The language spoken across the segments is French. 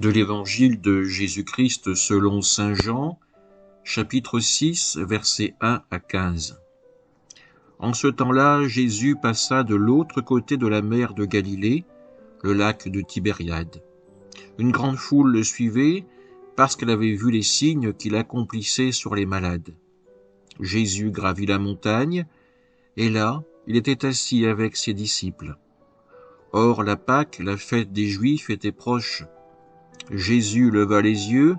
De l'Évangile de Jésus-Christ selon saint Jean, chapitre 6, versets 1 à 15. En ce temps-là, Jésus passa de l'autre côté de la mer de Galilée, le lac de Tibériade. Une grande foule le suivait parce qu'elle avait vu les signes qu'il accomplissait sur les malades. Jésus gravit la montagne, et là, il était assis avec ses disciples. Or, la Pâque, la fête des Juifs, était proche. Jésus leva les yeux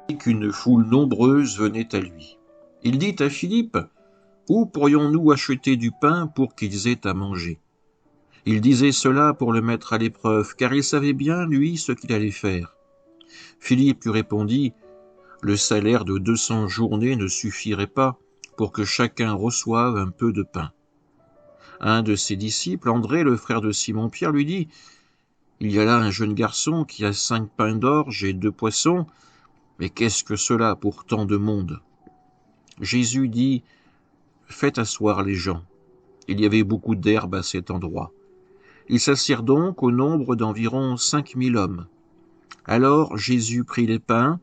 et qu'une foule nombreuse venait à lui. Il dit à Philippe, « Où pourrions-nous acheter du pain pour qu'ils aient à manger ?» Il disait cela pour le mettre à l'épreuve, car il savait bien, lui, ce qu'il allait faire. Philippe lui répondit, « Le salaire de 200 journées ne suffirait pas pour que chacun reçoive un peu de pain. » Un de ses disciples, André, le frère de Simon-Pierre, lui dit, « Il y a là un jeune garçon qui a 5 pains d'orge et 2 poissons, mais qu'est-ce que cela pour tant de monde ?» Jésus dit, « Faites asseoir les gens. » Il y avait beaucoup d'herbe à cet endroit. Ils s'assirent donc au nombre d'environ 5000 hommes. Alors Jésus prit les pains,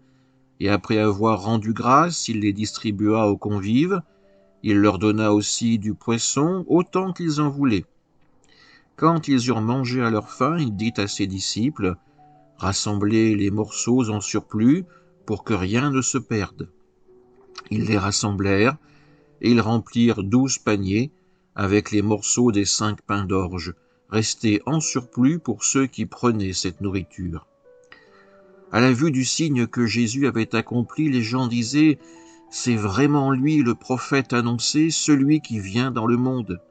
et après avoir rendu grâce, il les distribua aux convives. Il leur donna aussi du poisson, autant qu'ils en voulaient. Quand ils eurent mangé à leur faim, il dit à ses disciples, « Rassemblez les morceaux en surplus, pour que rien ne se perde. » Ils les rassemblèrent, et ils remplirent 12 paniers avec les morceaux des 5 pains d'orge, restés en surplus pour ceux qui prenaient cette nourriture. À la vue du signe que Jésus avait accompli, les gens disaient, « C'est vraiment lui le prophète annoncé, celui qui vient dans le monde. »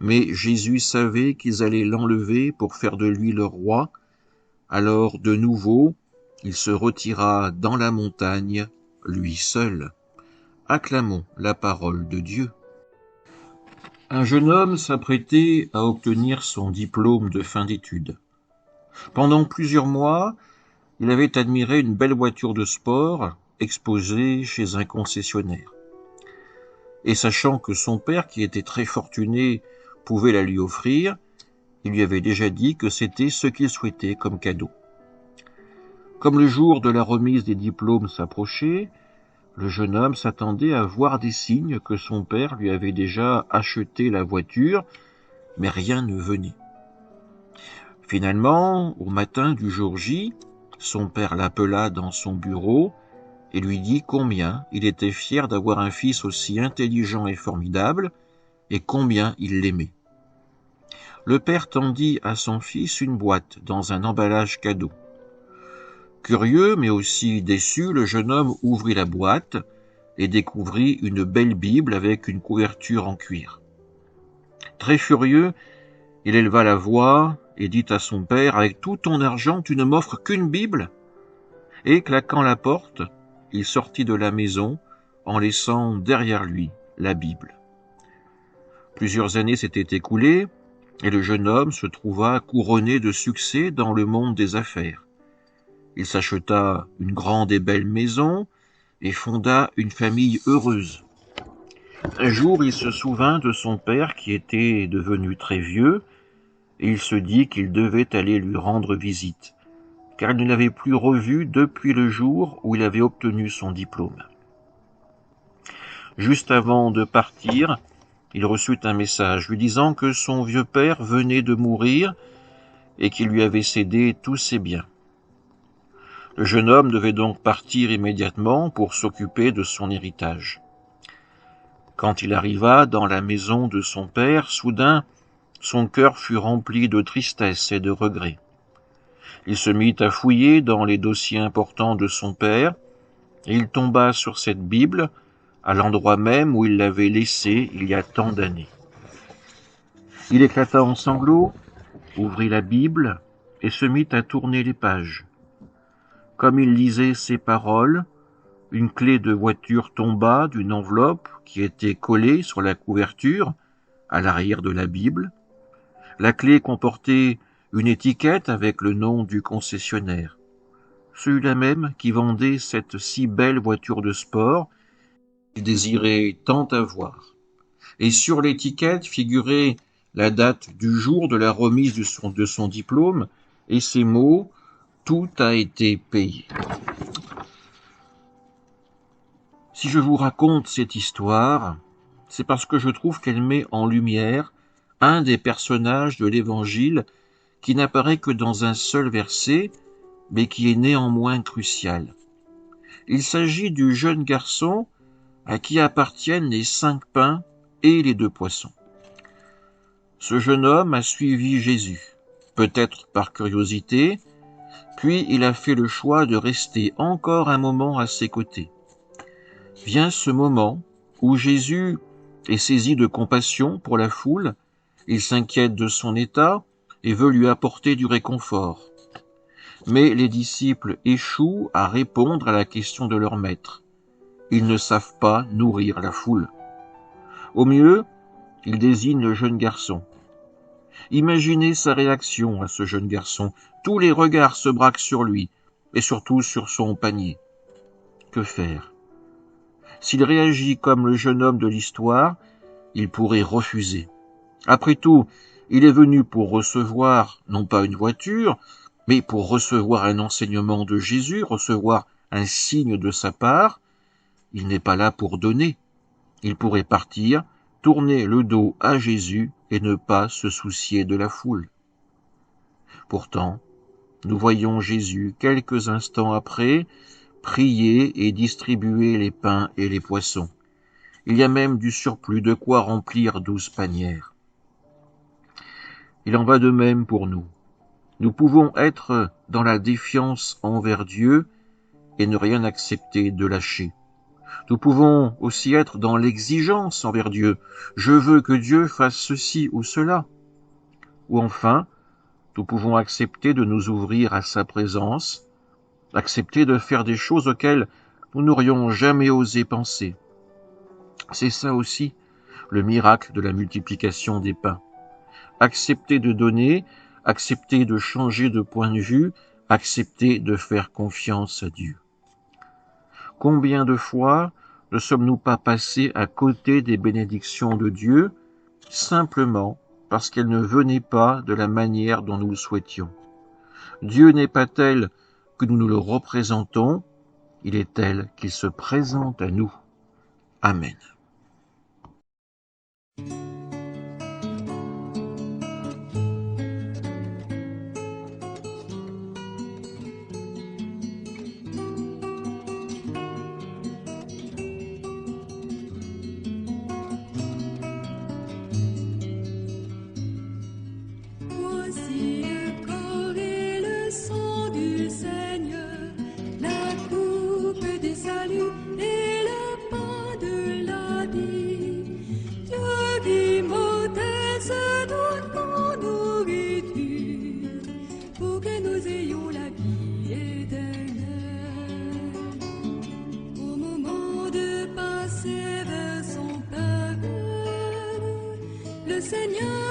Mais Jésus savait qu'ils allaient l'enlever pour faire de lui leur roi. Alors, de nouveau, il se retira dans la montagne, lui seul. Acclamons la parole de Dieu. Un jeune homme s'apprêtait à obtenir son diplôme de fin d'études. Pendant plusieurs mois, il avait admiré une belle voiture de sport exposée chez un concessionnaire. Et sachant que son père, qui était très fortuné, pouvait la lui offrir, il lui avait déjà dit que c'était ce qu'il souhaitait comme cadeau. Comme le jour de la remise des diplômes s'approchait, le jeune homme s'attendait à voir des signes que son père lui avait déjà acheté la voiture, mais rien ne venait. Finalement, au matin du jour J, son père l'appela dans son bureau et lui dit combien il était fier d'avoir un fils aussi intelligent et formidable, et combien il l'aimait. Le père tendit à son fils une boîte dans un emballage cadeau. Curieux, mais aussi déçu, le jeune homme ouvrit la boîte et découvrit une belle Bible avec une couverture en cuir. Très furieux, il éleva la voix et dit à son père, « Avec tout ton argent, tu ne m'offres qu'une Bible ?» Et, claquant la porte, il sortit de la maison en laissant derrière lui la Bible. Plusieurs années s'étaient écoulées et le jeune homme se trouva couronné de succès dans le monde des affaires. Il s'acheta une grande et belle maison et fonda une famille heureuse. Un jour, il se souvint de son père qui était devenu très vieux, et il se dit qu'il devait aller lui rendre visite, car il ne l'avait plus revu depuis le jour où il avait obtenu son diplôme. Juste avant de partir, il reçut un message lui disant que son vieux père venait de mourir et qu'il lui avait cédé tous ses biens. Le jeune homme devait donc partir immédiatement pour s'occuper de son héritage. Quand il arriva dans la maison de son père, soudain, son cœur fut rempli de tristesse et de regret. Il se mit à fouiller dans les dossiers importants de son père, et il tomba sur cette Bible, à l'endroit même où il l'avait laissée il y a tant d'années. Il éclata en sanglots, ouvrit la Bible, et se mit à tourner les pages. Comme il lisait ces paroles, une clé de voiture tomba d'une enveloppe qui était collée sur la couverture, à l'arrière de la Bible. La clé comportait une étiquette avec le nom du concessionnaire, celui-là même qui vendait cette si belle voiture de sport qu'il désirait tant avoir. Et sur l'étiquette figurait la date du jour de la remise de son diplôme et ces mots Tout a été payé. Si je vous raconte cette histoire, c'est parce que je trouve qu'elle met en lumière un des personnages de l'Évangile qui n'apparaît que dans un seul verset, mais qui est néanmoins crucial. Il s'agit du jeune garçon à qui appartiennent les 5 pains et les 2 poissons. Ce jeune homme a suivi Jésus, peut-être par curiosité, puis il a fait le choix de rester encore un moment à ses côtés. Vient ce moment où Jésus est saisi de compassion pour la foule, il s'inquiète de son état et veut lui apporter du réconfort. Mais les disciples échouent à répondre à la question de leur maître. Ils ne savent pas nourrir la foule. Au mieux, ils désignent le jeune garçon. Imaginez sa réaction à ce jeune garçon. Tous les regards se braquent sur lui, et surtout sur son panier. Que faire? S'il réagit comme le jeune homme de l'histoire, il pourrait refuser. Après tout, il est venu pour recevoir, non pas une voiture, mais pour recevoir un enseignement de Jésus, recevoir un signe de sa part. Il n'est pas là pour donner. Il pourrait partir, tourner le dos à Jésus et ne pas se soucier de la foule. Pourtant, nous voyons Jésus, quelques instants après, prier et distribuer les pains et les poissons. Il y a même du surplus, de quoi remplir 12 panières. Il en va de même pour nous. Nous pouvons être dans la défiance envers Dieu et ne rien accepter de lâcher. Nous pouvons aussi être dans l'exigence envers Dieu. Je veux que Dieu fasse ceci ou cela. Ou enfin, nous pouvons accepter de nous ouvrir à sa présence, accepter de faire des choses auxquelles nous n'aurions jamais osé penser. C'est ça aussi, le miracle de la multiplication des pains. Accepter de donner, accepter de changer de point de vue, accepter de faire confiance à Dieu. Combien de fois ne sommes-nous pas passés à côté des bénédictions de Dieu, simplement parce qu'elles ne venaient pas de la manière dont nous le souhaitions? Dieu n'est pas tel que nous nous le représentons, il est tel qu'il se présente à nous. Amen. Voici le corps et le sang du Seigneur, la coupe du salut et le pain de la vie. Dieu d'immortel se donne en nourriture pour que nous ayons la vie éternelle. Au moment de passer vers son Père, le Seigneur